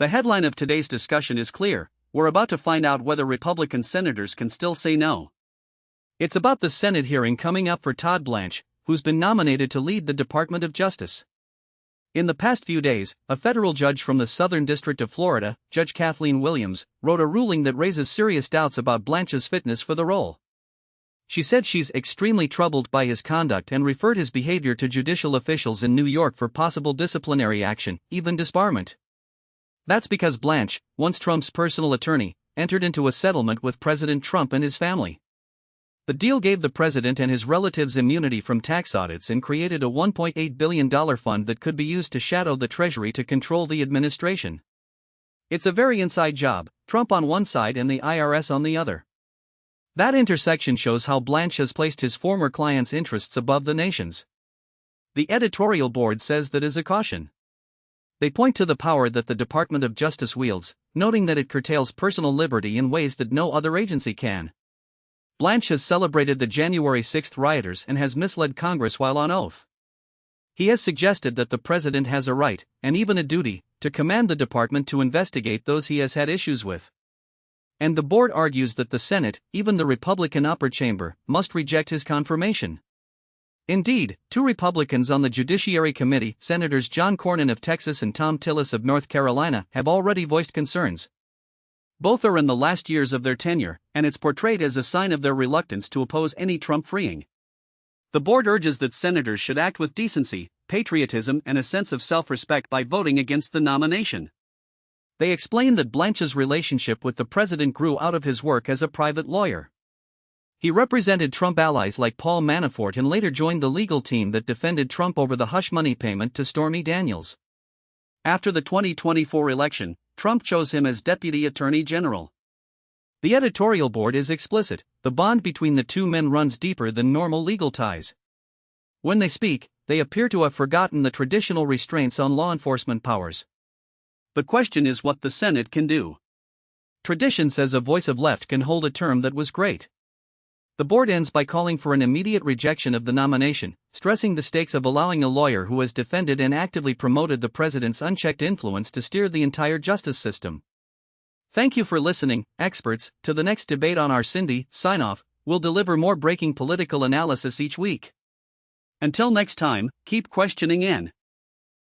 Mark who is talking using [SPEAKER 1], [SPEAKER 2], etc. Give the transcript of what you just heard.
[SPEAKER 1] The headline of today's discussion is clear: we're about to find out whether Republican senators can still say no. It's about the Senate hearing coming up for Todd Blanche, who's been nominated to lead the Department of Justice. In the past few days, a federal judge from the Southern District of Florida, Judge Kathleen Williams, wrote a ruling that raises serious doubts about Blanche's fitness for the role. She said she's extremely troubled by his conduct and referred his behavior to judicial officials in New York for possible disciplinary action, even disbarment. That's because Blanche, once Trump's personal attorney, entered into a settlement with President Trump and his family. The deal gave the president and his relatives immunity from tax audits and created a $1.8 billion fund that could be used to shadow the Treasury to control the administration. It's a very inside job, Trump on one side and the IRS on the other. That intersection shows how Blanche has placed his former client's interests above the nation's. The editorial board says that as a caution. They point to the power that the Department of Justice wields, noting that it curtails personal liberty in ways that no other agency can. Blanche has celebrated the January 6 rioters and has misled Congress while on oath. He has suggested that the president has a right, and even a duty, to command the department to investigate those he has had issues with. And the board argues that the Senate, even the Republican upper chamber, must reject his confirmation. Indeed, two Republicans on the Judiciary Committee, Senators John Cornyn of Texas and Tom Tillis of North Carolina, have already voiced concerns. Both are in the last years of their tenure, and it's portrayed as a sign of their reluctance to oppose any Trump freeing. The board urges that senators should act with decency, patriotism, and a sense of self-respect by voting against the nomination. They explain that Blanche's relationship with the president grew out of his work as a private lawyer. He represented Trump allies like Paul Manafort and later joined the legal team that defended Trump over the hush money payment to Stormy Daniels. After the 2024 election, Trump chose him as Deputy Attorney General. The editorial board is explicit: the bond between the two men runs deeper than normal legal ties. When they speak, they appear to have forgotten the traditional restraints on law enforcement powers. The question is what the Senate can do. Tradition says a voice of left can hold a term that was great. The board ends by calling for an immediate rejection of the nomination, stressing the stakes of allowing a lawyer who has defended and actively promoted the president's unchecked influence to steer the entire justice system. Thank you for listening, experts. To the next debate on our Cindy sign-off, we'll deliver more breaking political analysis each week. Until next time, keep questioning and